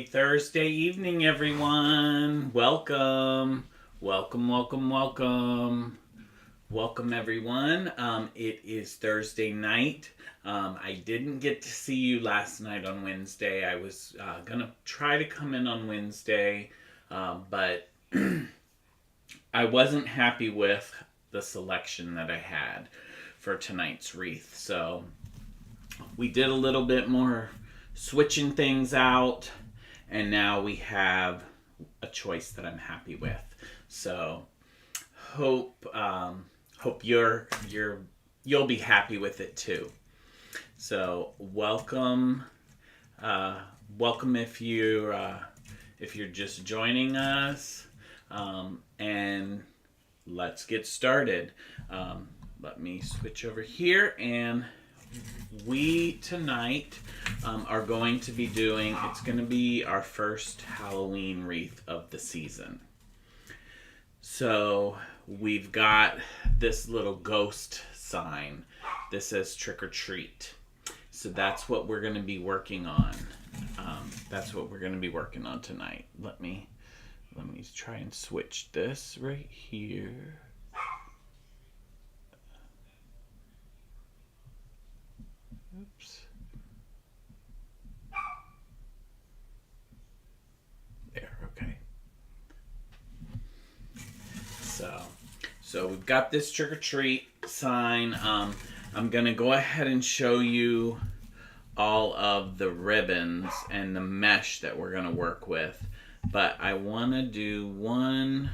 Happy Thursday evening, everyone. Welcome. Welcome, welcome, welcome. Welcome, everyone. It is Thursday night. I didn't get to see you last night on Wednesday. I was going to try to come in on Wednesday, but I wasn't happy with the selection that I had for tonight's wreath. So we did a little bit more switching things out, and now we have a choice that I'm happy with. So hope you'll be happy with it too. So welcome if you're just joining us, and let's get started. Let me switch over here, and we tonight are going to be doing, it's going to be our first Halloween wreath of the season. So we've got this little ghost sign. This says trick or treat. So that's what we're going to be working on. That's what we're going to be working on tonight. Let me try and switch this right here. Oops. There, okay. So we've got this trick or treat sign. I'm gonna go ahead and show you all of the ribbons and the mesh that we're gonna work with. But I wanna do one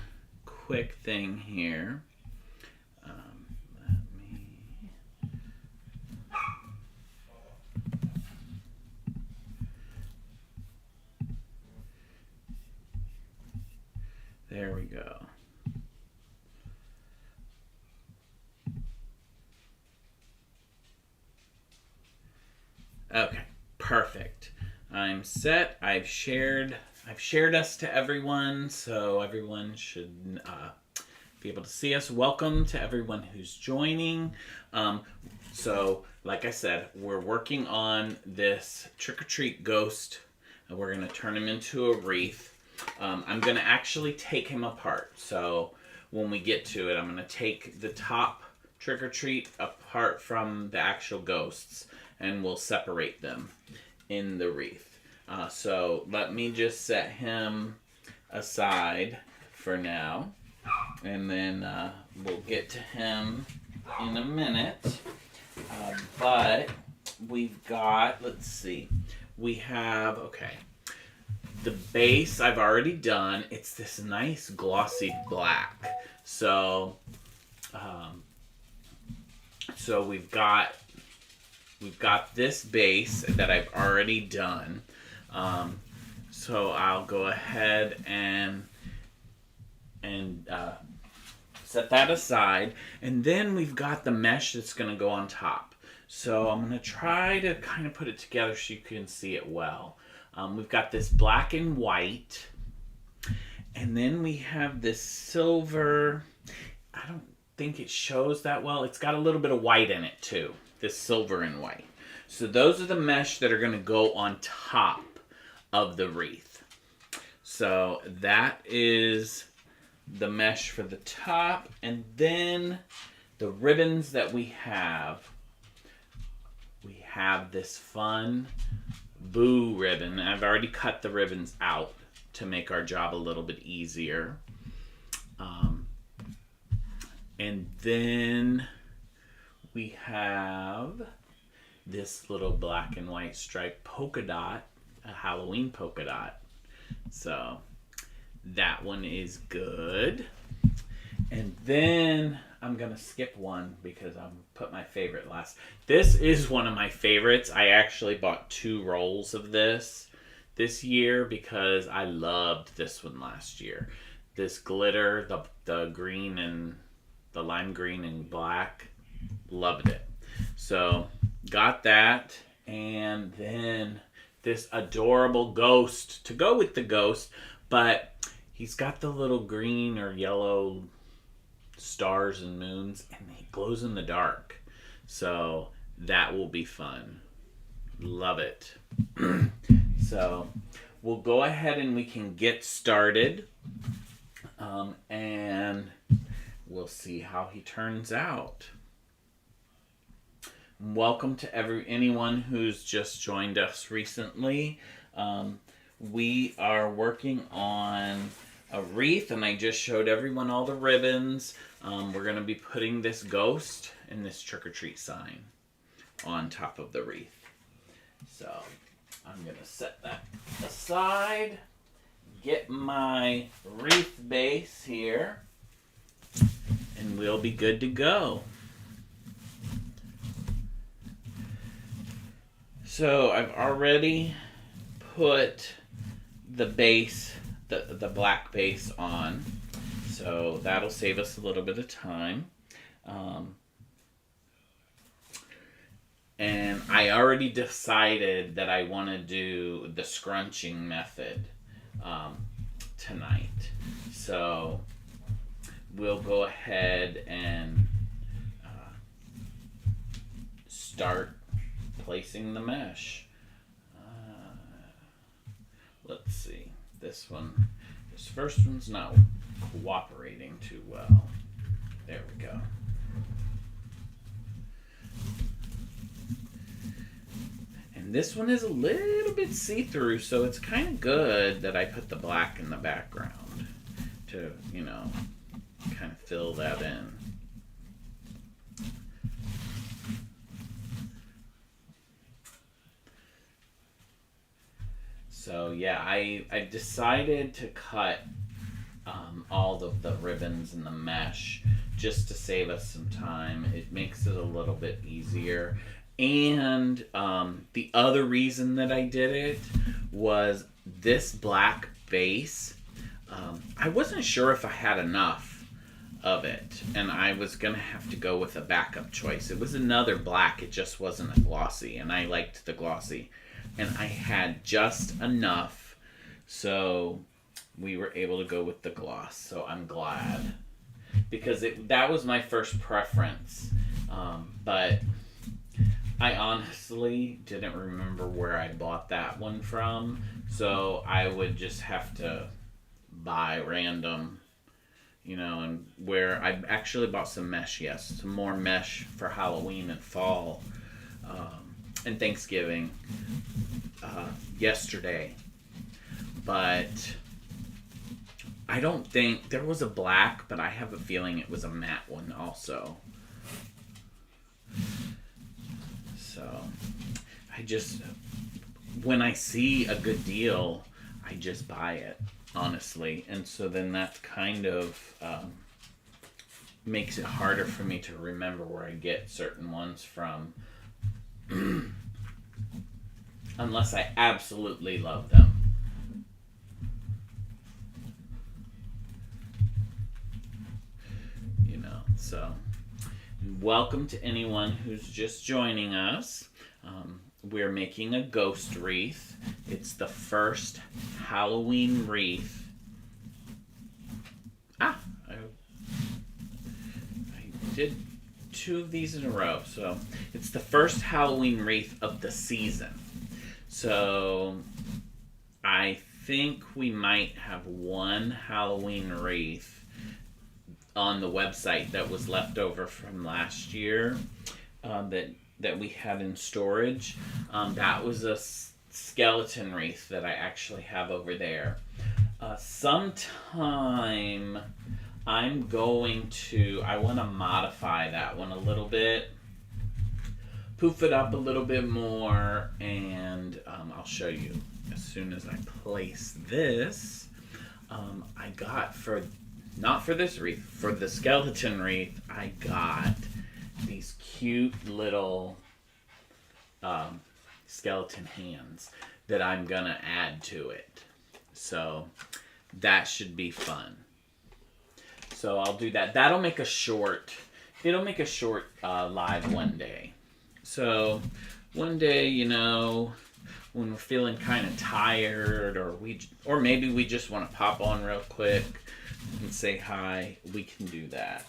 quick thing here. There we go. Okay, perfect. I'm set. I've shared us to everyone, so everyone should be able to see us. Welcome to everyone who's joining. So, like I said, we're working on this trick-or-treat ghost, and we're going to turn him into a wreath. I'm going to actually take him apart. So when we get to it, I'm going to take the top trick-or-treat apart from the actual ghosts, and we'll separate them in the wreath. So let me just set him aside for now, and then we'll get to him in a minute. But we've got, let's see, we have, okay. The base I've already done. It's this nice glossy black. So we've got this base that I've already done. So I'll go ahead and set that aside, and then we've got the mesh that's going to go on top. So I'm going to try to kind of put it together so you can see it well. We've got this black and white, and then we have this silver. I don't think it shows that well. It's got a little bit of white in it too, this silver and white. So those are the mesh that are going to go on top of the wreath. So that is the mesh for the top, and then the ribbons that we have this fun boo ribbon. I've already cut the ribbons out to make our job a little bit easier. And then we have this little black and white striped polka dot, a Halloween polka dot. So that one is good. And then I'm going to skip one because I'm put my favorite last. This is one of my favorites. I actually bought 2 rolls of this year because I loved this one last year. This glitter, the green and the lime green and black, loved it. So got that, and then this adorable ghost to go with the ghost, but he's got the little green or yellow stars and moons, and he glows in the dark. So that will be fun. Love it. So we'll go ahead and we can get started. And we'll see how he turns out. Welcome to anyone who's just joined us recently. We are working on a wreath, and I just showed everyone all the ribbons. We're going to be putting this ghost and this trick-or-treat sign on top of the wreath. So I'm going to set that aside, get my wreath base here, and we'll be good to go. So I've already put the base, the black base on, so that'll save us a little bit of time. And I already decided that I want to do the scrunching method tonight. So we'll go ahead and start placing the mesh. Let's see. This first one's not cooperating too well. There we go. And this one is a little bit see-through, so it's kind of good that I put the black in the background to, kind of fill that in. So yeah, I decided to cut all of the ribbons and the mesh just to save us some time. It makes it a little bit easier. And the other reason that I did it was this black base. I wasn't sure if I had enough of it, and I was going to have to go with a backup choice. It was another black, it just wasn't a glossy, and I liked the glossy. And I had just enough, so we were able to go with the gloss. So I'm glad, because that was my first preference. But I honestly didn't remember where I bought that one from, so I would just have to buy random, and where I actually bought some mesh, some more mesh for Halloween and fall. And Thanksgiving yesterday, but I don't think there was a black, but I have a feeling it was a matte one also. So when I see a good deal, I just buy it, honestly, and so then that kind of makes it harder for me to remember where I get certain ones from. Unless I absolutely love them. So welcome to anyone who's just joining us. We're making a ghost wreath. It's the first Halloween wreath. I did 2 of these in a row. So it's the first Halloween wreath of the season. So I think we might have one Halloween wreath on the website that was left over from last year that we had in storage. That was a skeleton wreath that I actually have over there. Sometime I want to modify that one a little bit, poof it up a little bit more, and I'll show you as soon as I place this. I got not for this wreath, for the skeleton wreath, I got these cute little skeleton hands that I'm gonna add to it. So that should be fun. So I'll do that. It'll make a short live one day. So one day, when we're feeling kind of tired, or maybe we just want to pop on real quick and say hi, we can do that.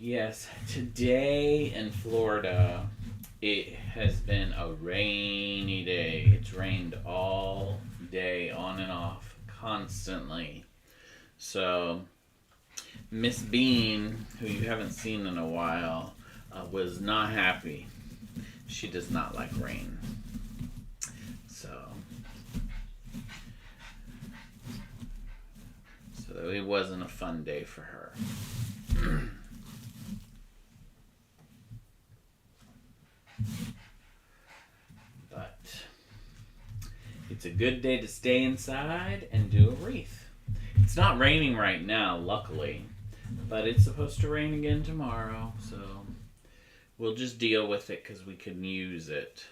Yes, today in Florida, it has been a rainy day. It's rained all day, on and off, constantly. So, Miss Bean, who you haven't seen in a while, was not happy. She does not like rain. So it wasn't a fun day for her. But it's a good day to stay inside and do a wreath. It's not raining right now, luckily, but it's supposed to rain again tomorrow, so we'll just deal with it because we can use it.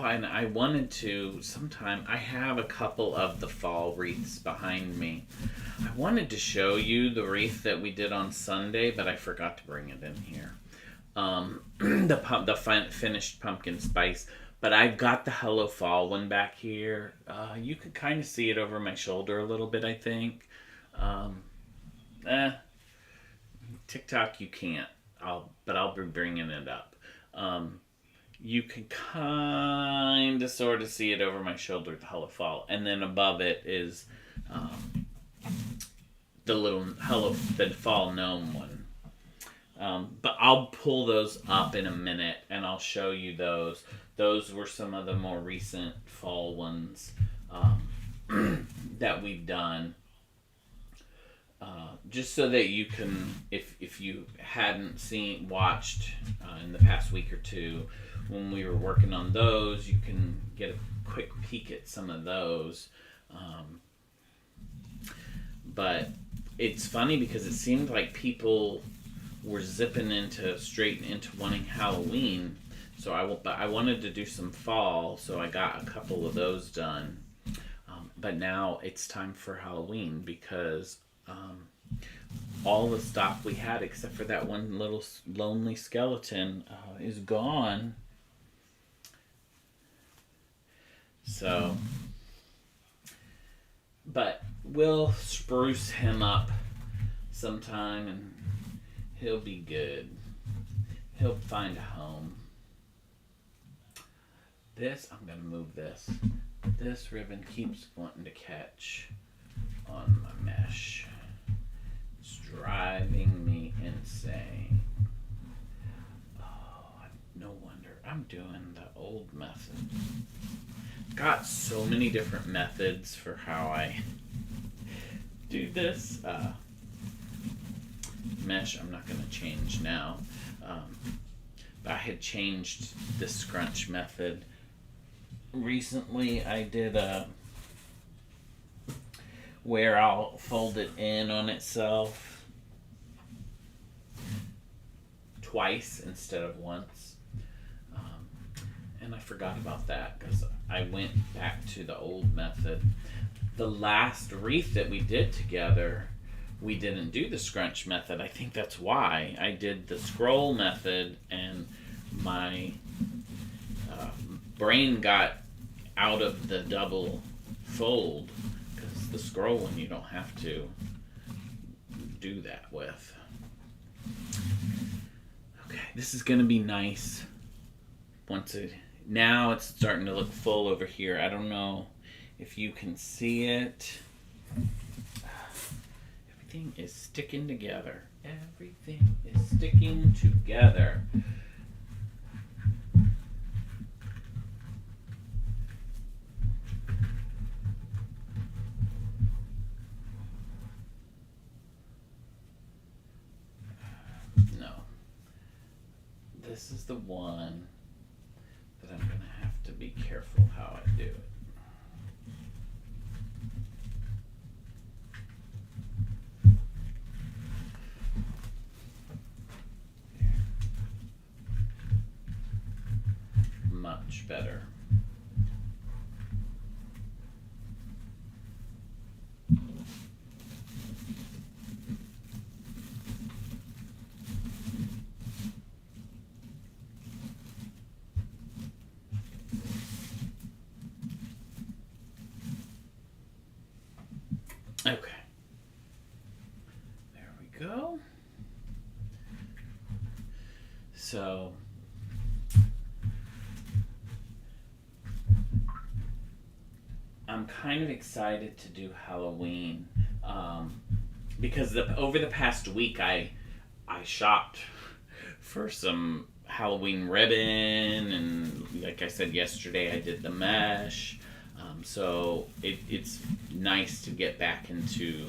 And I wanted to sometime. I have a couple of the fall wreaths behind me. I wanted to show you the wreath that we did on Sunday, but I forgot to bring it in here. The finished pumpkin spice. But I've got the Hello Fall one back here. You can kind of see it over my shoulder a little bit, I think. TikTok you can't. But I'll be bringing it up. You can kind of sort of see it over my shoulder, the Hello Fall. And then above it is the little the Fall Gnome one. But I'll pull those up in a minute and I'll show you those. Those were some of the more recent fall ones that we've done. Just so that you can, if you hadn't watched in the past week or two, when we were working on those, you can get a quick peek at some of those. But it's funny because it seemed like people were zipping straight into wanting Halloween. So I wanted to do some fall, so I got a couple of those done. But now it's time for Halloween because all the stock we had, except for that one little lonely skeleton, is gone. So, but we'll spruce him up sometime and he'll be good. He'll find a home. I'm going to move this. This ribbon keeps wanting to catch on my mesh. It's driving me insane. Oh, no wonder. I'm doing the old method. Got so many different methods for how I do this. Mesh I'm not going to change now. But I had changed the scrunch method. Recently I did where I'll fold it in on itself twice instead of once. And I forgot about that because I went back to the old method. The last wreath that we did together, we didn't do the scrunch method. I think that's why. I did the scroll method and my brain got out of the double fold because the scroll one you don't have to do that with. Okay, this is going to be nice. Now it's starting to look full over here. I don't know if you can see it. Everything is sticking together. Everything is sticking together. No. This is the one that I'm going to have to be careful how I do it. Much better. Okay. So I'm kind of excited to do Halloween, because over the past week I shopped for some Halloween ribbon, and like I said yesterday, I did the mesh. So it's nice to get back into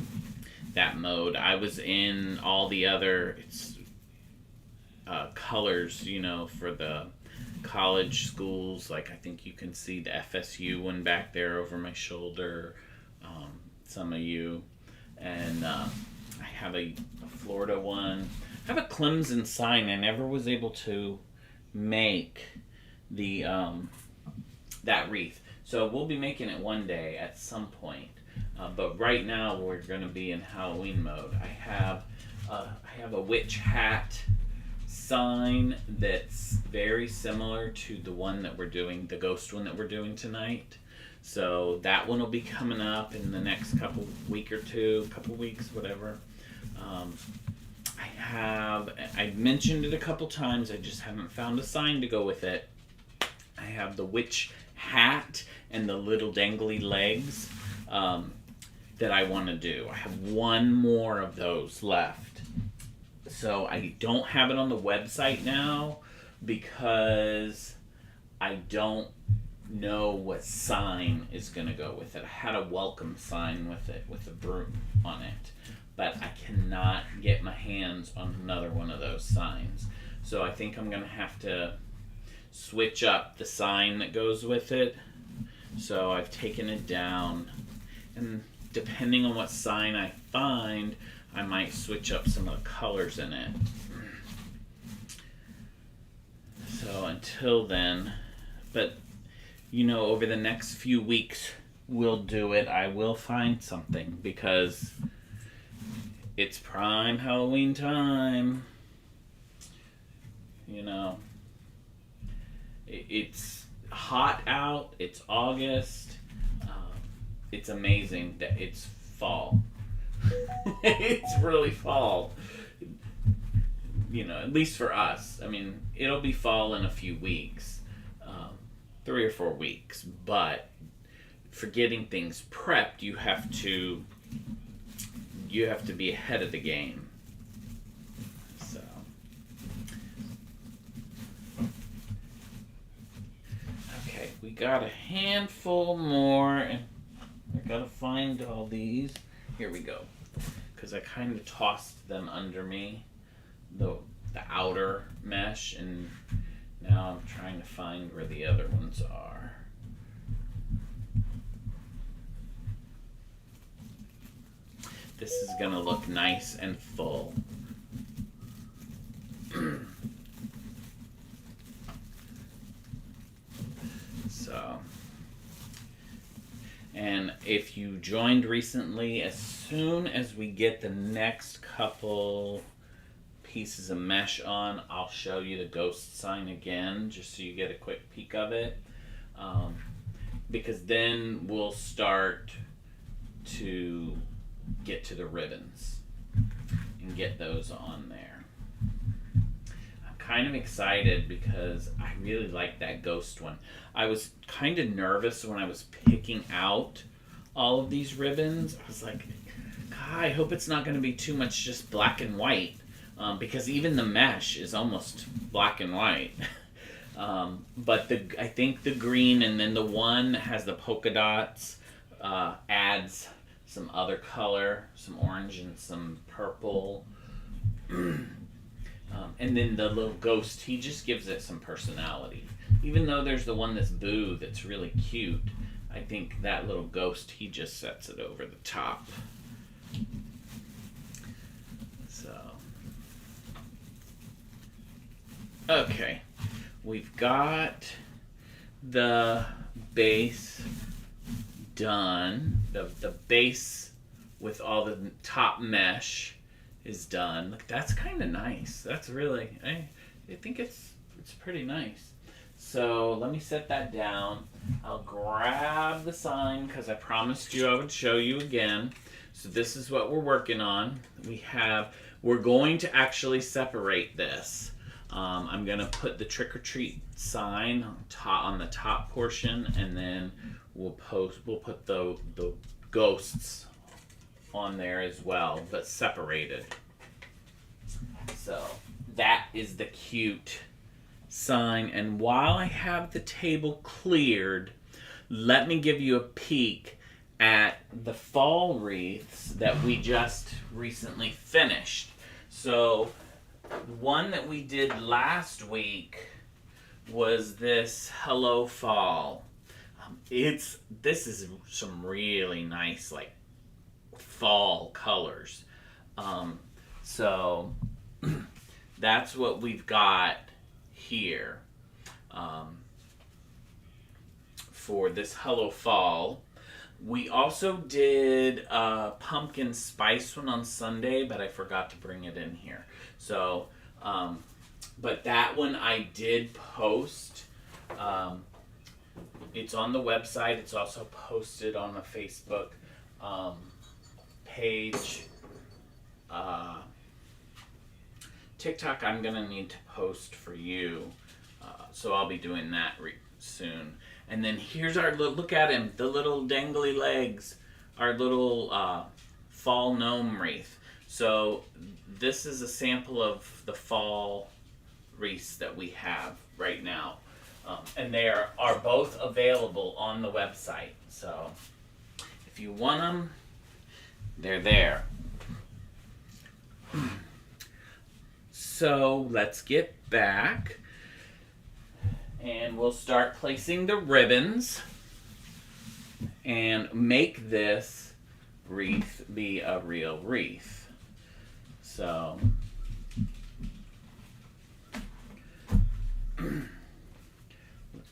that mode. I was in all the other colors, for the college schools. Like, I think you can see the FSU one back there over my shoulder, some of you. And I have a Florida one. I have a Clemson sign. I never was able to make the that wreath. So we'll be making it one day at some point. But right now we're going to be in Halloween mode. I have a witch hat sign that's very similar to the one that we're doing, the ghost one that we're doing tonight. So that one will be coming up in the next couple weeks, whatever. I mentioned it a couple times, I just haven't found a sign to go with it. I have the witch hat and the little dangly legs that I want to do. I have one more of those left. So I don't have it on the website now because I don't know what sign is going to go with it. I had a welcome sign with it, with a broom on it, but I cannot get my hands on another one of those signs. So I think I'm going to have to switch up the sign that goes with it. So I've taken it down, and depending on what sign I find, I might switch up some of the colors in it. So until then, but over the next few weeks we'll do it. I will find something because it's prime Halloween time. It's hot out. It's August. It's amazing that it's fall. It's really fall. At least for us. I mean, it'll be fall in a few weeks. 3 or 4 weeks. But for getting things prepped, you have to be ahead of the game. So okay, we got a handful more, and I gotta find all these. Here we go. Because I kind of tossed them under me, the outer mesh, and now I'm trying to find where the other ones are. This is going to look nice and full. So, and if you joined recently, as soon as we get the next couple pieces of mesh on, I'll show you the ghost sign again, just so you get a quick peek of it. Because then we'll start to get to the ribbons and get those on there. I'm kind of excited because I really like that ghost one. I was kind of nervous when I was picking out all of these ribbons. I was like, God, I hope it's not going to be too much just black and white. Because even the mesh is almost black and white. But I think the green, and then the one that has the polka dots adds some other color, some orange and some purple. And then the little ghost, he just gives it some personality. Even though there's the one that's Boo that's really cute, I think that little ghost, he just sets it over the top. Okay, we've got the base done. The base with all the top mesh is done. Look, that's kind of nice. That's really, I think it's pretty nice. So let me set that down. I'll grab the sign because I promised you I would show you again. So this is what we're working on. We're going to actually separate this. I'm gonna put the trick or treat sign on the top portion, and then we'll put the ghosts on there as well, but separated. So that is the cute sign. And while I have the table cleared, let me give you a peek at the fall wreaths that we just recently finished. So one that we did last week was this Hello Fall. This is some really nice like fall colors. So that's what we've got here for this Hello Fall. We also did a pumpkin spice one on Sunday, but I forgot to bring it in here. So, but that one I did post. It's on the website. It's also posted on the Facebook page. TikTok I'm gonna need to post for you, so I'll be doing that soon. And then here's our look at him, the little dangly legs, our little fall gnome wreath. So this is a sample of the fall wreaths that we have right now, and they are both available on the website. So if you want them, they're there. So let's get back, and we'll start placing the ribbons and make this wreath be a real wreath. So let's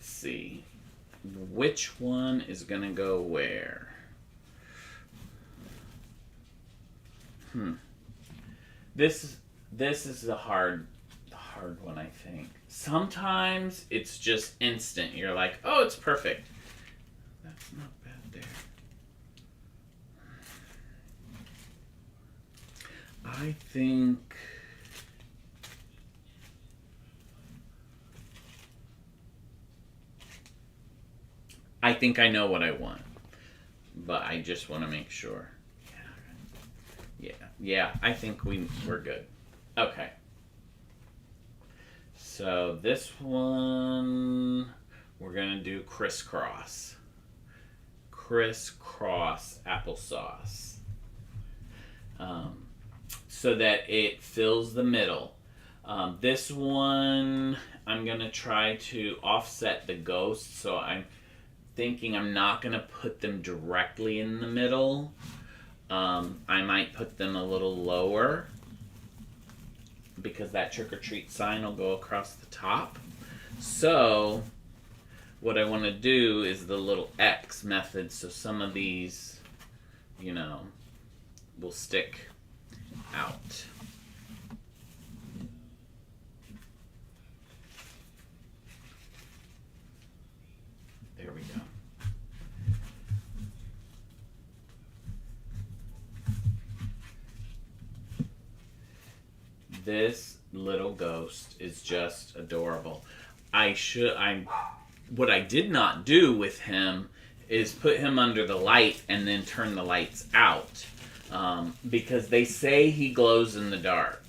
see which one is gonna go where. This is the hard one, I think. Sometimes it's just instant. You're like, oh, it's perfect. That's not bad there. I think I know what I want, but I just want to make sure. Yeah, I think we're good. Okay. So this one, we're going to do crisscross. Crisscross applesauce. So that it fills the middle. This one, I'm going to try to offset the ghosts. So I'm thinking I'm not going to put them directly in the middle. I might put them a little lower, because that trick-or-treat sign will go across the top. So what I want to do is the little X method, so some of these, will stick out. There we go. This little ghost is just adorable. What I did not do with him is put him under the light and then turn the lights out, because they say he glows in the dark.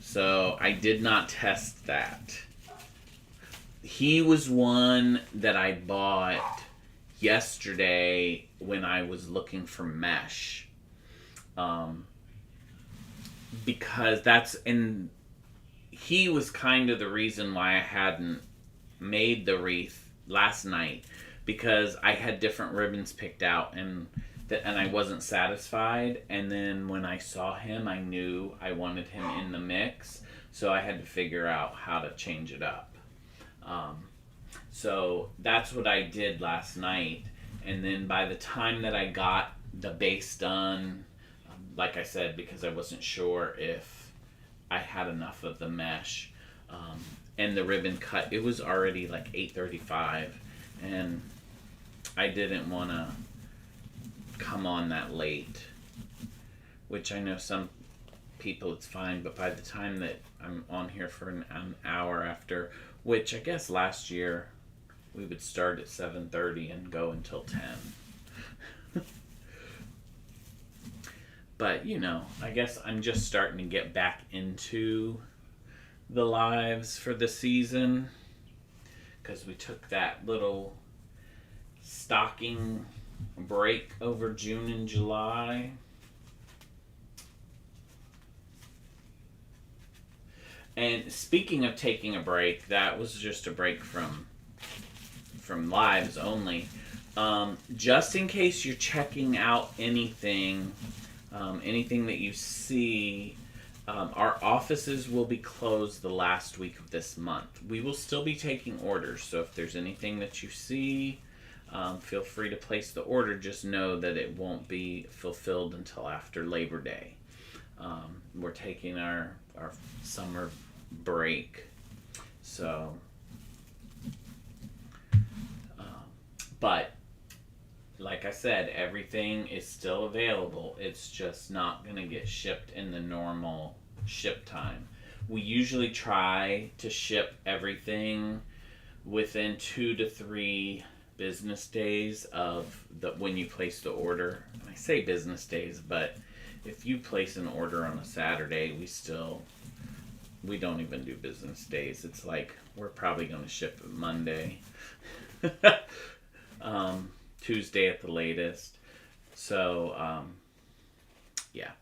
So I did not test that. He was one that I bought yesterday when I was looking for mesh. Because he was kind of the reason why I hadn't made the wreath last night, because I had different ribbons picked out and I wasn't satisfied, and then when I saw him I knew I wanted him in the mix, so I had to figure out how to change it up. So that's what I did last night, and then by the time that I got the base done, like I said, because I wasn't sure if I had enough of the mesh, and the ribbon cut, it was already like 8:35, and I didn't want to come on that late, which I know some people, it's fine. But by the time that I'm on here for an hour after, which I guess last year we would start at 7:30 and go until 10. But, I guess I'm just starting to get back into the lives for the season. Because we took that little stocking break over June and July. And speaking of taking a break, that was just a break from lives only. Just in case you're checking out anything that you see, our offices will be closed the last week of this month. We will still be taking orders, so if there's anything that you see, feel free to place the order. Just know that it won't be fulfilled until after Labor Day. We're taking our summer break, so but like I said, everything is still available. It's just not going to get shipped in the normal ship time. We usually try to ship everything within 2 to 3 business days of when you place the order. And I say business days, but if you place an order on a Saturday, we don't even do business days. It's like we're probably going to ship it Monday. Tuesday at the latest. So, yeah.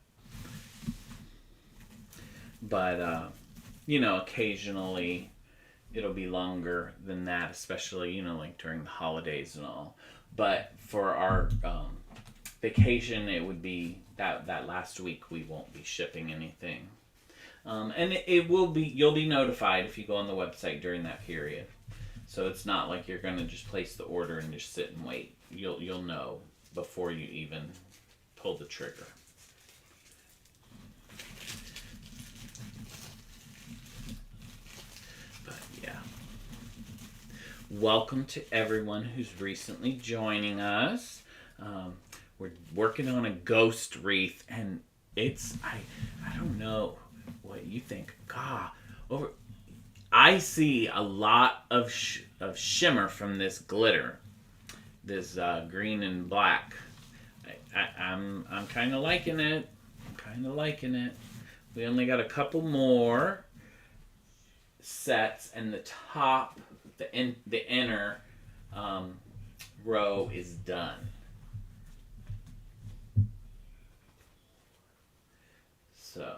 But, occasionally it'll be longer than that, especially, like during the holidays and all. But for our vacation, it would be that last week we won't be shipping anything. And you'll be notified if you go on the website during that period. So it's not like you're going to just place the order and just sit and wait. You'll know before you even pull the trigger. But yeah. Welcome to everyone who's recently joining us. We're working on a ghost wreath, and it's I don't know what you think. I see a lot of shimmer from this glitter, this green and black. I'm kind of liking it. We only got a couple more sets, and the top, the inner row is done. So.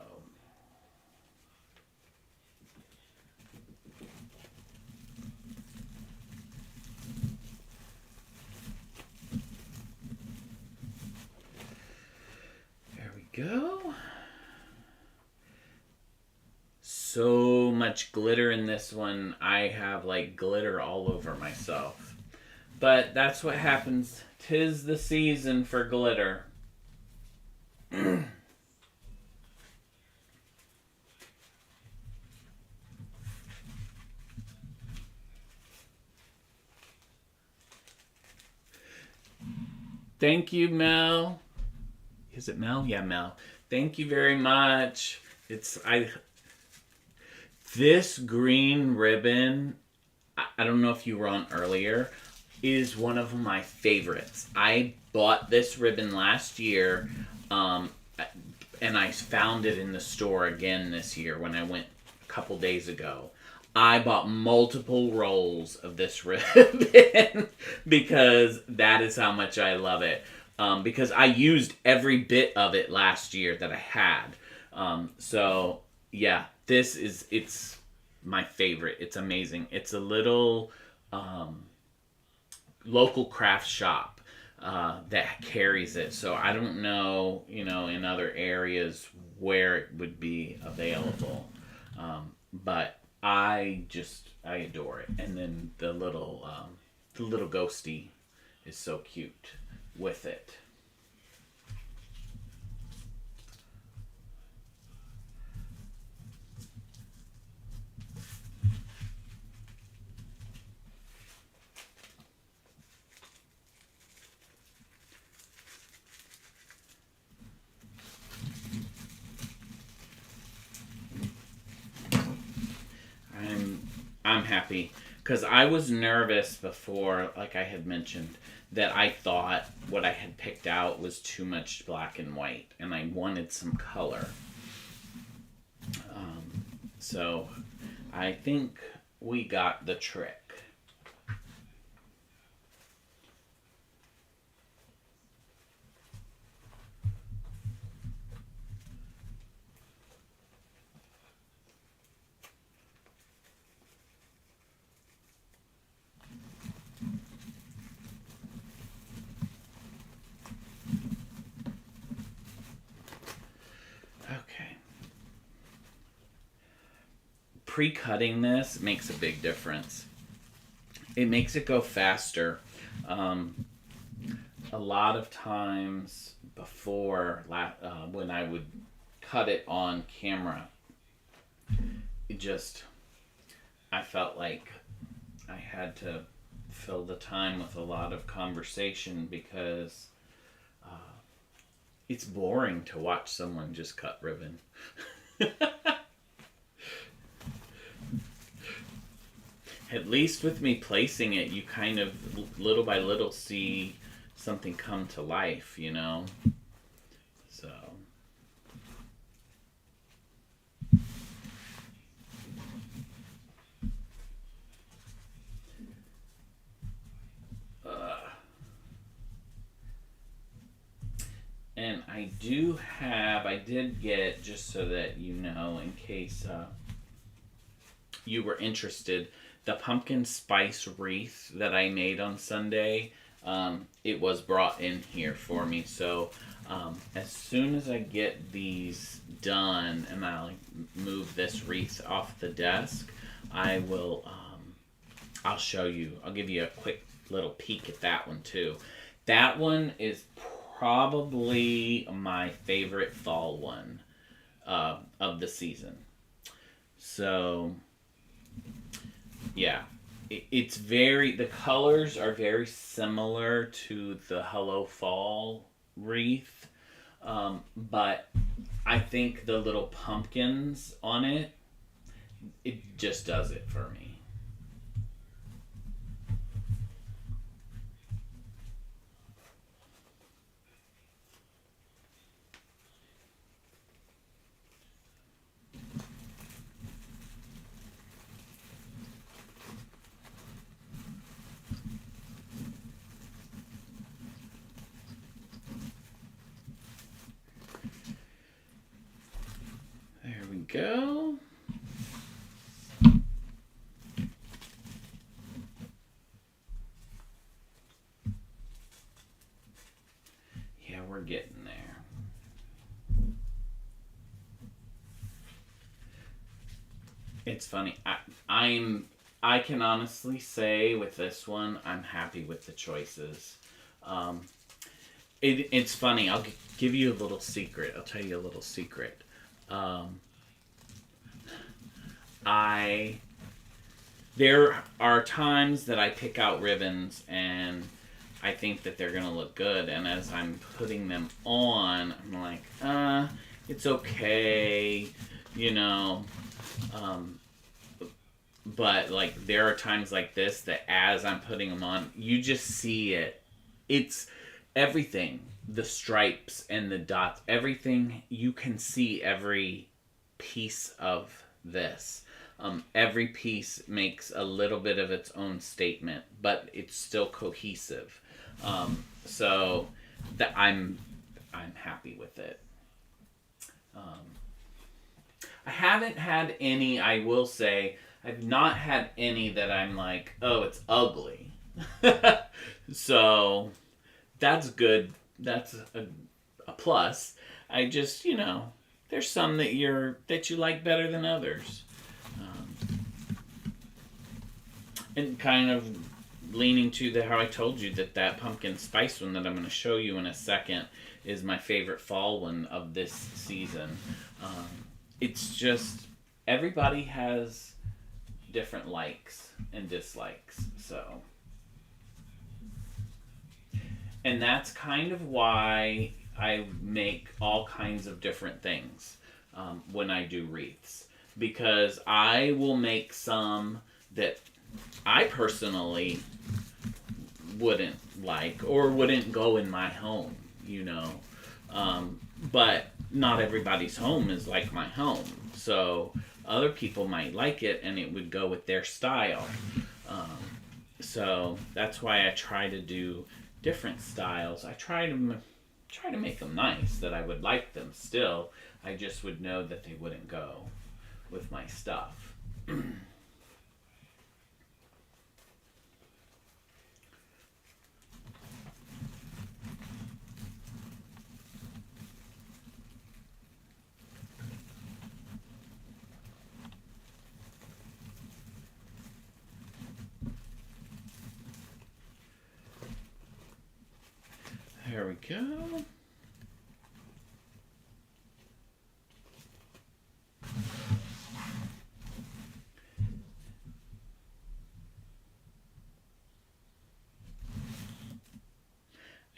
Go. So much glitter in this one. I have glitter all over myself. But that's what happens. 'Tis the season for glitter. Thank you, Mel. Is it Mel? Yeah, Mel. Thank you very much. This green ribbon, I don't know if you were on earlier, is one of my favorites. I bought this ribbon last year, and I found it in the store again this year when I went a couple days ago. I bought multiple rolls of this ribbon because that is how much I love it. Because I used every bit of it last year that I had. So, yeah, it's my favorite. It's amazing. It's a little local craft shop that carries it. So I don't know, in other areas where it would be available. But I adore it. And then the little ghosty is so cute with it. I'm happy because I was nervous before, like I had mentioned, that I thought what I had picked out was too much black and white, and I wanted some color. So I think we got the trick. Okay. Pre-cutting this makes a big difference. It makes it go faster. A lot of times before, when I would cut it on camera, it just, I felt like I had to fill the time with a lot of conversation because it's boring to watch someone just cut ribbon. At least with me placing it, you kind of little by little see something come to life, you know? So. And I did get, just so that you know, in case you were interested, the pumpkin spice wreath that I made on Sunday, it was brought in here for me. So as soon as I get these done and I'll move this wreath off the desk, I will, I'll show you, I'll give you a quick little peek at that one too. That one is probably my favorite fall one of the season. So, yeah, it's the colors are very similar to the Hello Fall wreath, but I think the little pumpkins on it, it just does it for me. There we go. Yeah, we're getting there. It's funny. I can honestly say with this one, I'm happy with the choices. Um, it's funny. I'll give you a little secret. I'll tell you a little secret. Um, I There are times that I pick out ribbons and I think that they're gonna look good, and as I'm putting them on, I'm like, it's okay, you know. Um, but like there are times like this that as I'm putting them on, you just see it. It's everything, the stripes and the dots, everything. You can see every piece of this. Every piece makes a little bit of its own statement, but it's still cohesive. So that I'm happy with it. Um, I haven't had any. I will say I've not had any that I'm like, oh, it's ugly. So that's good. That's a plus. I just, there's some that you like better than others. And kind of leaning to how I told you that pumpkin spice one that I'm going to show you in a second is my favorite fall one of this season. It's just everybody has different likes and dislikes, so. And that's kind of why I make all kinds of different things when I do wreaths. Because I will make some that I personally wouldn't like or wouldn't go in my home, you know. But not everybody's home is like my home. So other people might like it and it would go with their style. So that's why I try to do different styles. I try to make them nice, that I would like them still. I just would know that they wouldn't go with my stuff. There we go.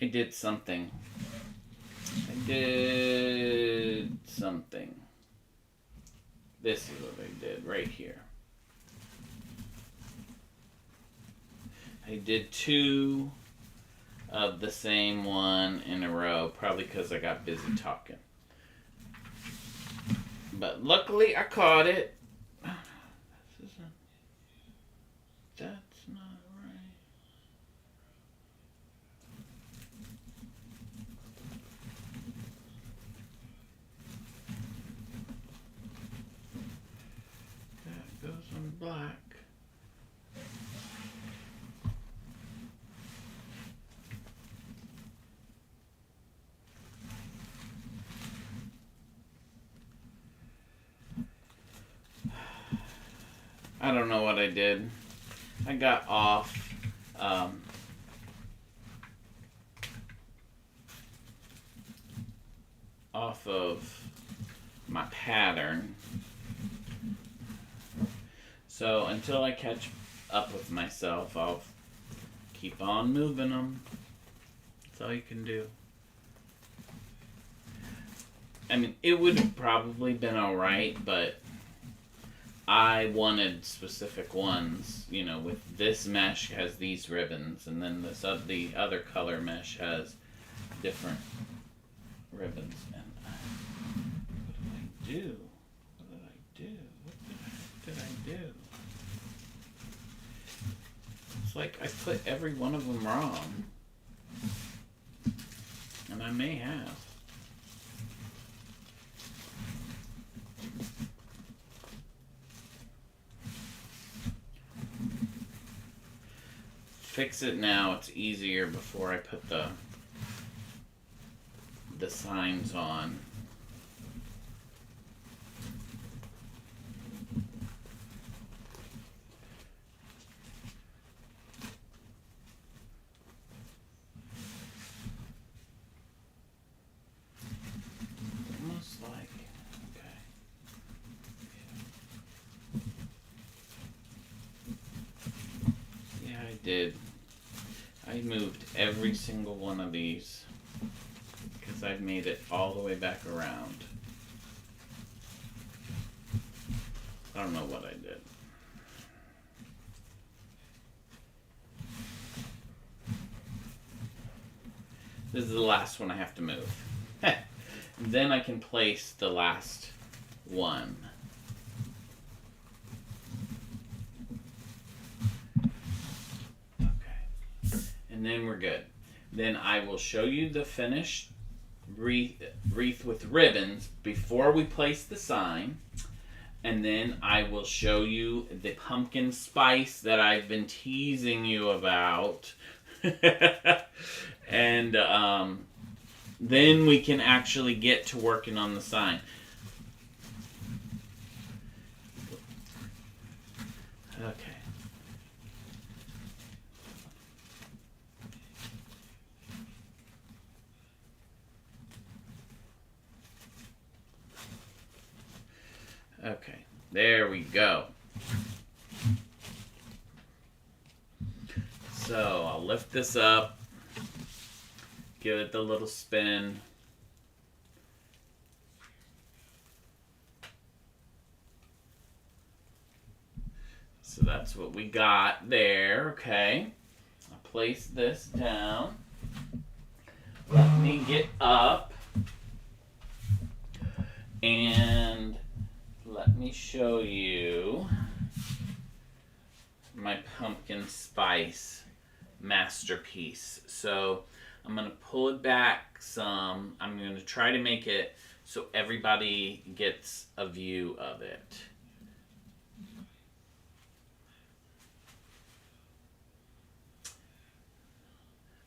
I did something. This is what I did right here. I did 2 of the same one in a row, probably because I got busy talking. But luckily I caught it. That's not right. That goes on black. I don't know what I did. I got off of my pattern. So until I catch up with myself, I'll keep on moving them. That's all you can do. I mean, it would have probably been alright, but I wanted specific ones, you know, with this mesh has these ribbons, and then the other color mesh has different ribbons. And what did I do? What did I do? It's like I put every one of them wrong. And I may have. Fix it now. It's easier before I put the signs on. Almost like, okay. Yeah, I did. I moved every single one of these because I've made it all the way back around. I don't know what I did. This is the last one I have to move. Then I can place the last one. And then we're good. Then I will show you the finished wreath with ribbons before we place the sign. And then I will show you the pumpkin spice that I've been teasing you about. And then we can actually get to working on the sign. Okay. Okay, there we go. So I'll lift this up, give it the little spin. So that's what we got there. Okay. I'll place this down. Let me get up. And let me show you my pumpkin spice masterpiece. So I'm going to pull it back some. I'm going to try to make it so everybody gets a view of it.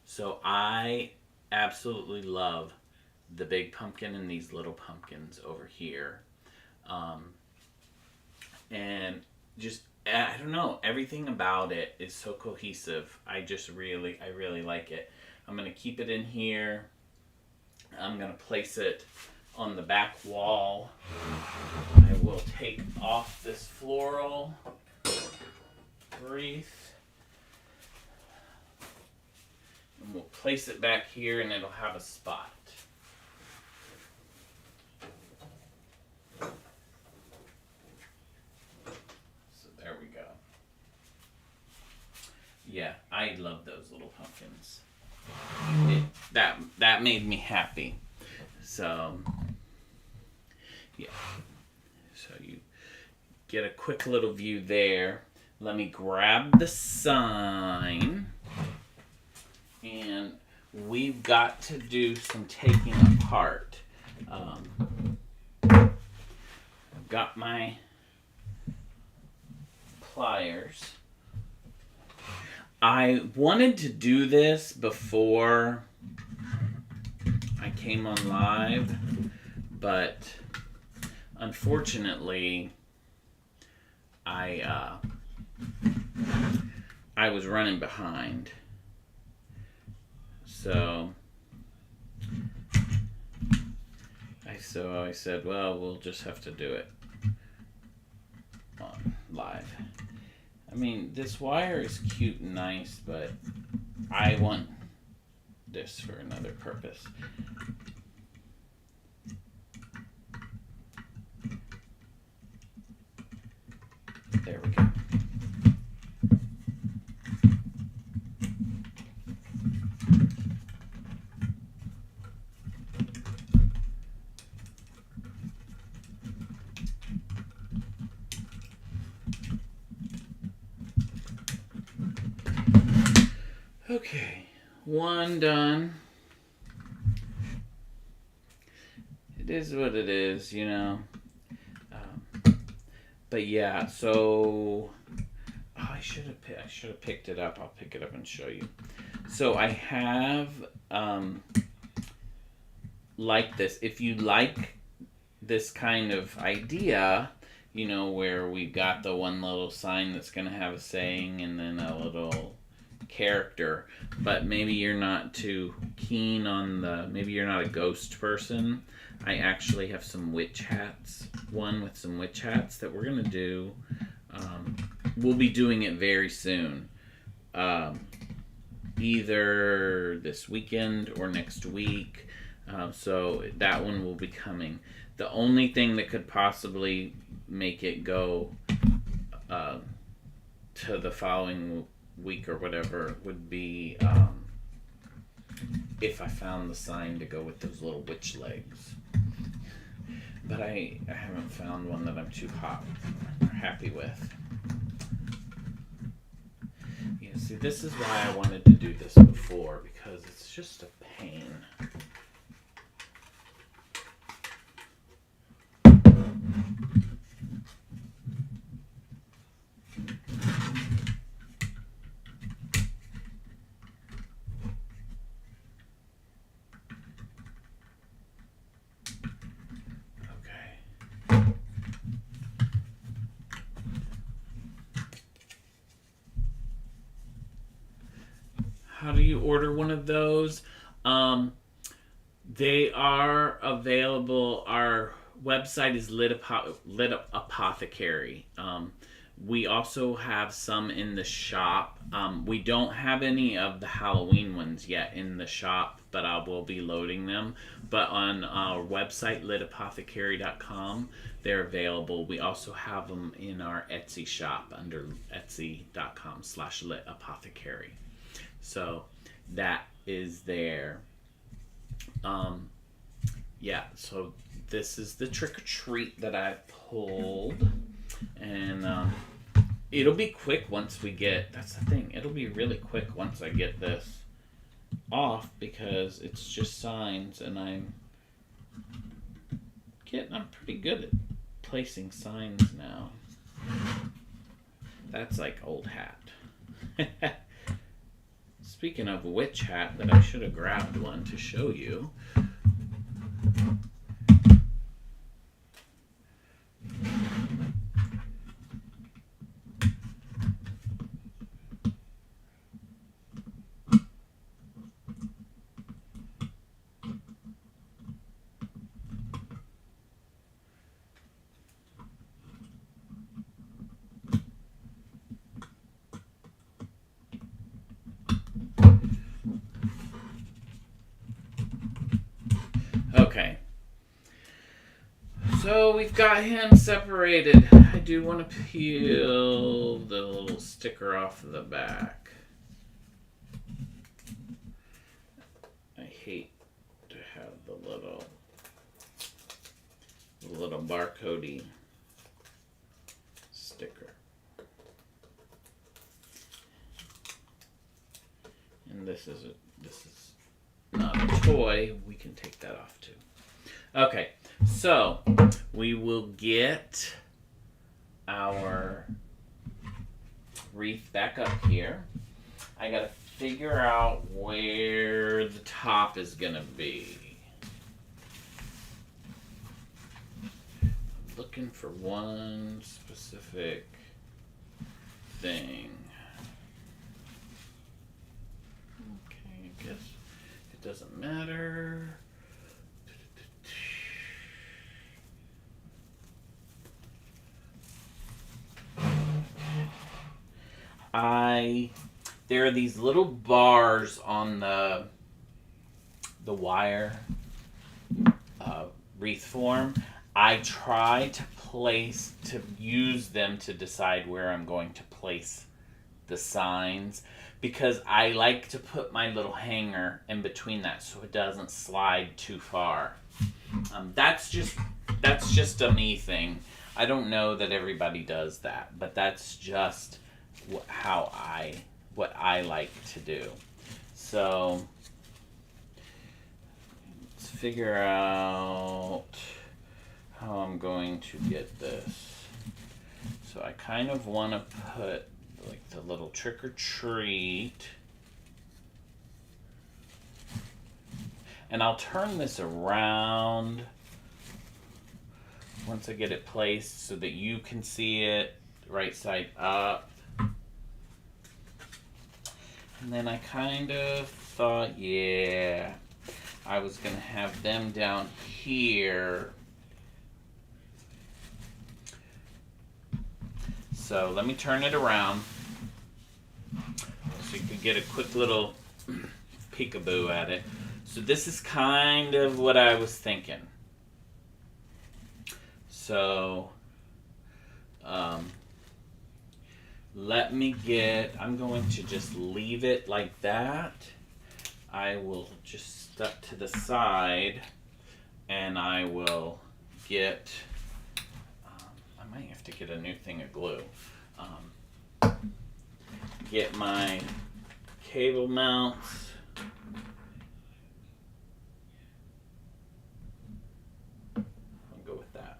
So I absolutely love the big pumpkin and these little pumpkins over here. And just, I don't know, everything about it is so cohesive. I really like it. I'm going to keep it in here. I'm going to place it on the back wall. I will take off this floral wreath. And we'll place it back here and it'll have a spot. So there we go. Yeah, I love those little pumpkins. That made me happy. So yeah. So you get a quick little view there. Let me grab the sign. And we've got to do some taking apart. I've got my pliers. I wanted to do this before I came on live, but unfortunately I was running behind. So I said, well, we'll just have to do it on live. I mean, this wire is cute and nice, but I want this for another purpose. There we go. Okay, one done. It is what it is, you know. But yeah, so I should have picked it up. I'll pick it up and show you. So I have like this. If you like this kind of idea, you know, where we've got the one little sign that's going to have a saying and then a little character, but maybe you're not too keen on maybe you're not a ghost person. I actually have some witch hats, one with some witch hats that we're going to do. We'll be doing it very soon. Either this weekend or next week. So that one will be coming. The only thing that could possibly make it go to the following week or whatever would be if I found the sign to go with those little witch legs. But I haven't found one that I'm too happy with. Yeah, see, this is why I wanted to do this before, because it's just a pain. How do you order one of those? They are available. Our website is Lit Apothecary. We also have some in the shop. We don't have any of the Halloween ones yet in the shop, but I will be loading them. But on our website, litapothecary.com, they're available. We also have them in our Etsy shop under etsy.com/litapothecary. So that is there. Yeah, so this is the trick or treat that I pulled. And it'll be quick once we get, that's the thing, it'll be really quick once I get this off because it's just signs and I'm pretty good at placing signs now. That's like old hat. Speaking of witch hat, that I should have grabbed one to show you. Okay. So we've got him separated. I do want to peel the little sticker off of the back. I hate to have the little barcodey sticker. And this is not a toy. We can take that off too. Okay, so we will get our wreath back up here. I gotta figure out where the top is gonna be. I'm looking for one specific thing. Okay, I guess it doesn't matter. There are these little bars on the wire wreath form. I try to use them to decide where I'm going to place the signs because I like to put my little hanger in between that so it doesn't slide too far. That's just a me thing. I don't know that everybody does that, but that's just what I like to do. So let's figure out how I'm going to get this. So I kind of want to put like the little trick or treat, and I'll turn this around once I get it placed so that you can see it right side up. And then I kind of thought, yeah, I was going to have them down here. So let me turn it around so you can get a quick little peekaboo at it. So this is kind of what I was thinking. So I'm going to just leave it like that. I will just step to the side and I will get, I might have to get a new thing of glue. Get my cable mounts. I'll go with that.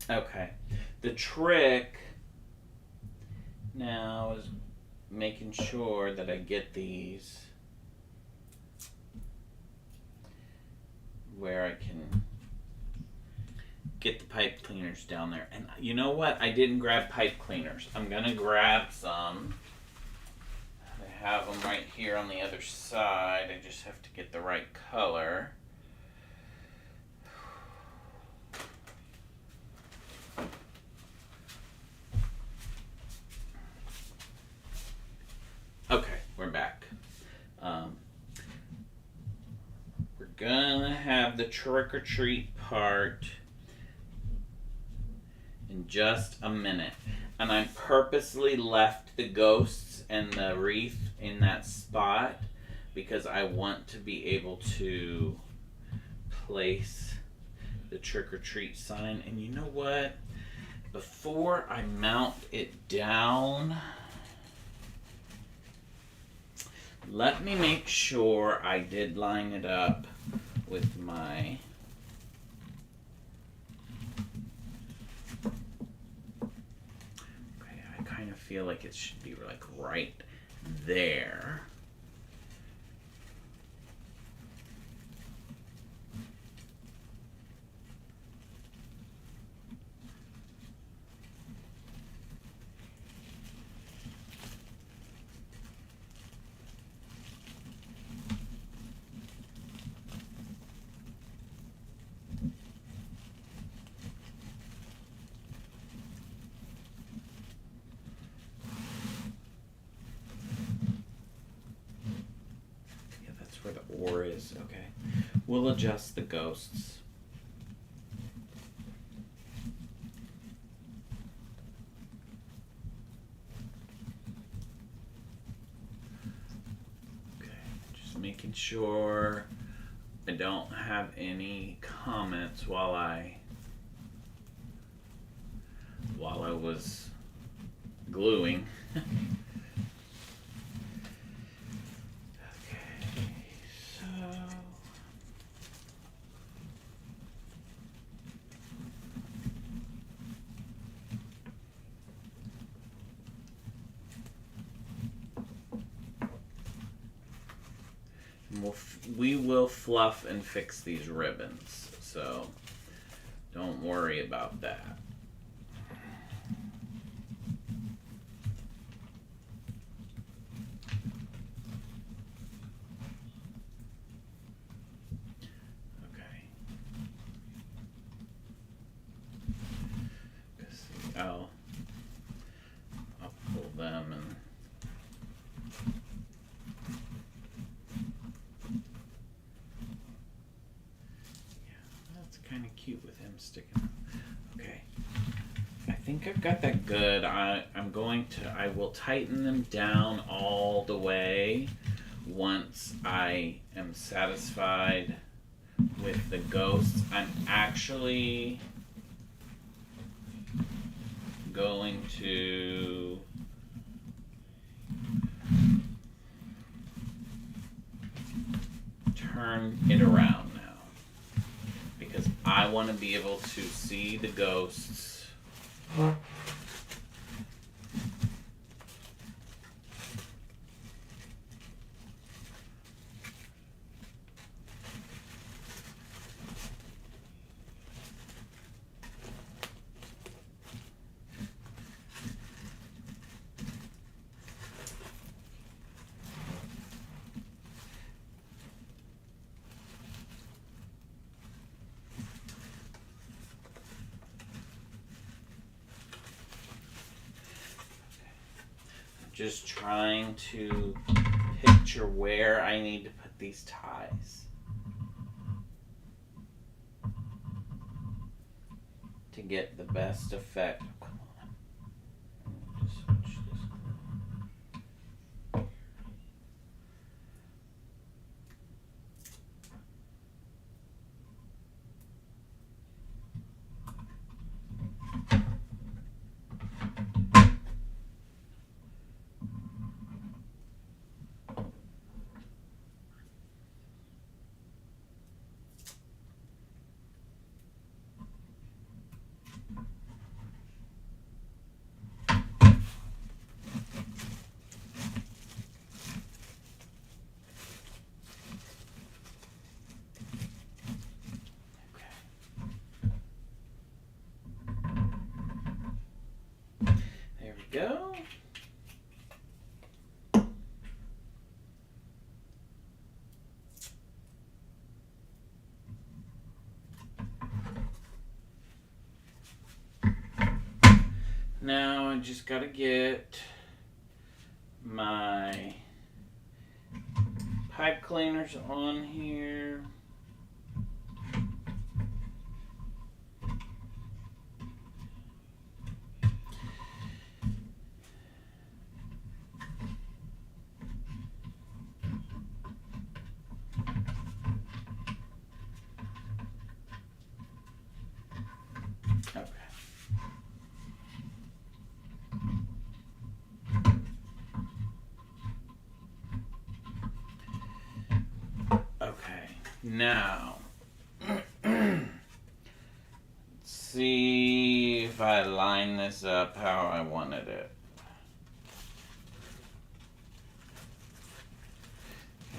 Okay, The trick now is making sure that I get these where I can get the pipe cleaners down there. And you know what? I didn't grab pipe cleaners. I'm gonna grab some. I have them right here on the other side. I just have to get the right color. Okay, we're back. We're gonna have the trick or treat part in just a minute. And I purposely left the ghosts and the wreath in that spot because I want to be able to place the trick or treat sign. And you know what? Before I mount it down, let me make sure I did line it up with my I kind of feel like it should be like right there. Where the ore is. Okay. We'll adjust the ghosts. Okay. Just making sure I don't have any comments while I was gluing. We will fluff and fix these ribbons, so don't worry about that. Okay. I'll pull them and kind of cute with him sticking out. Okay. I think I've got that good. I will tighten them down all the way once I am satisfied with the ghosts. I'm actually going to turn it around. I want to be able to see the ghosts. Just trying to picture where I need to put these ties to get the best effect. Come on. Just switch this. Now I just gotta get my pipe cleaners on here. Okay, now let's see if I line this up how I wanted it.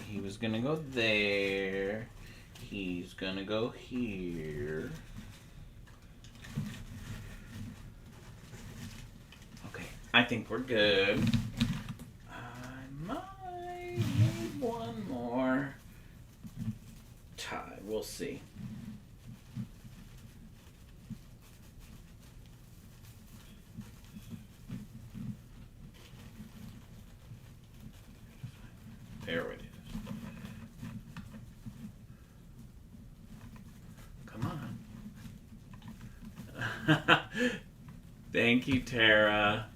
He was gonna go there. He's gonna go here. Okay, I think we're good. I might need one more tie. We'll see. There it is. Come on. Thank you, Tara.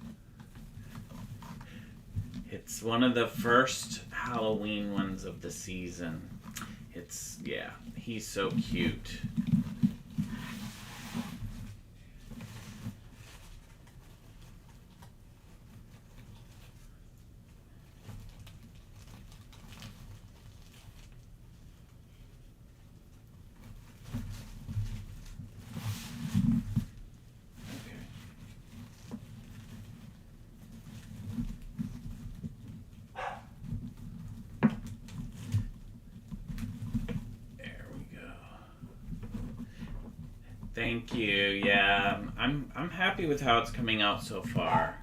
It's one of the first Halloween ones of the season. Yeah, he's so cute. Thank you. Yeah, I'm happy with how it's coming out so far.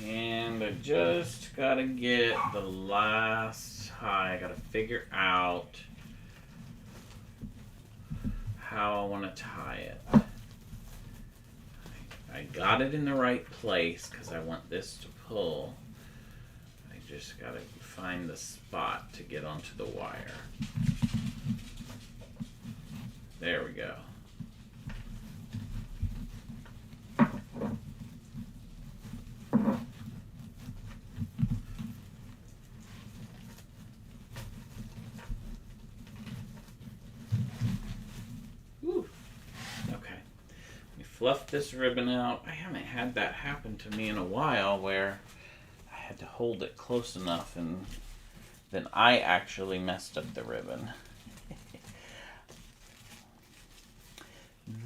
And I just gotta get the last tie. I gotta figure out how I want to tie it. I got it in the right place because I want this to pull. I just gotta find the spot to get onto the wire. There we go. Whew. Okay. We fluffed this ribbon out. I haven't had that happen to me in a while where I had to hold it close enough and then I actually messed up the ribbon.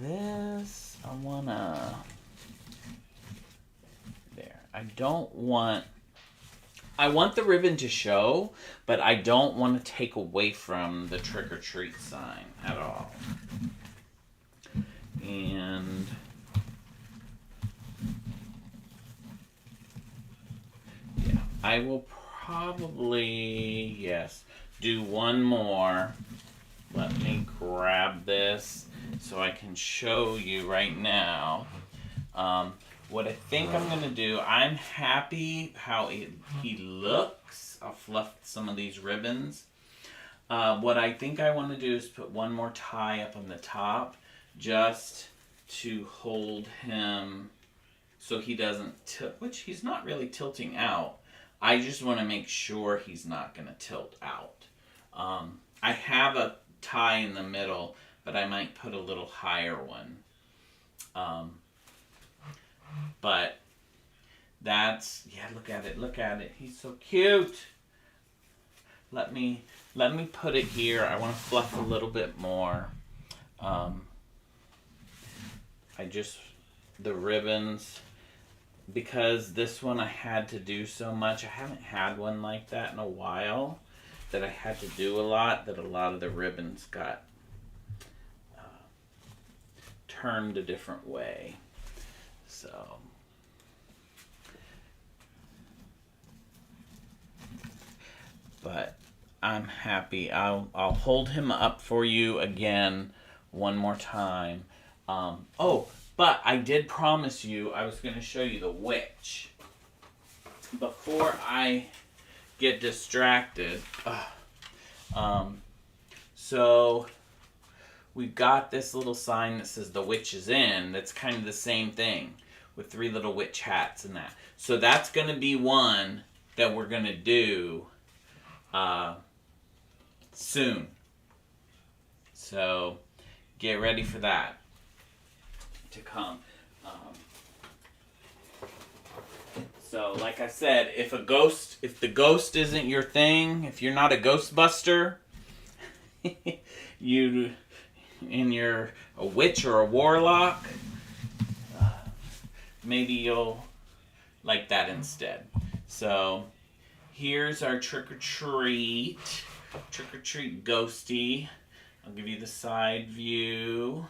This, I wanna, there. I want the ribbon to show, but I don't want to take away from the trick or treat sign at all. And yeah, I will probably, yes, do one more. Let me grab this so I can show you right now. What I think I'm going to do, I'm happy how he looks. I'll fluff some of these ribbons. What I think I want to do is put one more tie up on the top just to hold him so he doesn't tilt, which he's not really tilting out. I just want to make sure he's not going to tilt out. I have a tie in the middle, but I might put a little higher one. But that's, yeah, look at it. He's so cute. Let me put it here. I want to fluff a little bit more. The ribbons, because this one I had to do so much. I haven't had one like that in a while, that I had to do a lot, that a lot of the ribbons got turned a different way. So but I'm happy. I'll hold him up for you again one more time. Oh, but I did promise you I was going to show you the witch. Before I get distracted, so we've got this little sign that says the witch is in. That's kind of the same thing with 3 little witch hats and that. So that's going to be one that we're going to do soon. So get ready for that to come. So like I said, if the ghost isn't your thing, if you're not a ghostbuster, you're a witch or a warlock, maybe you'll like that instead. So here's our trick-or-treat ghosty. I'll give you the side view.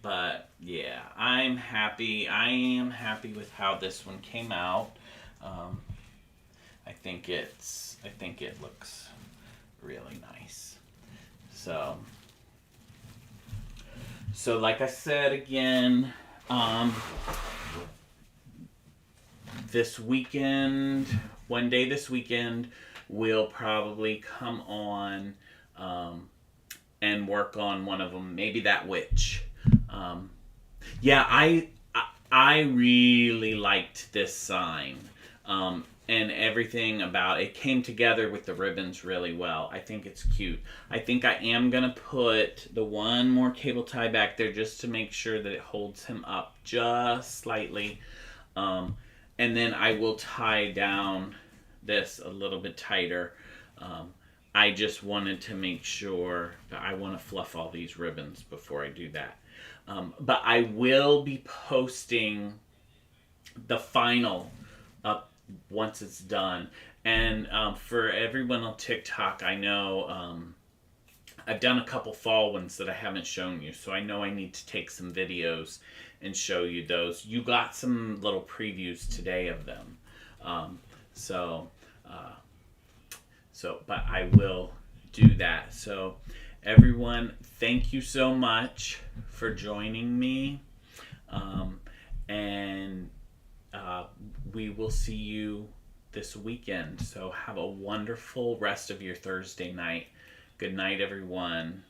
But yeah, I am happy with how this one came out. I think it looks really nice. So like I said again, this weekend, one day this weekend, we'll probably come on and work on one of them, maybe that witch. Yeah, I really liked this sign, and everything about it came together with the ribbons really well. I think it's cute. I think I am gonna put the one more cable tie back there just to make sure that it holds him up just slightly, and then I will tie down this a little bit tighter. I just wanted to make sure that I want to fluff all these ribbons before I do that. But I will be posting the final up once it's done. And for everyone on TikTok, I know I've done a couple fall ones that I haven't shown you. So I know I need to take some videos and show you those. You got some little previews today of them. But I will do that. So everyone, thank you so much for joining me. And we will see you this weekend. So have a wonderful rest of your Thursday night. Good night, everyone.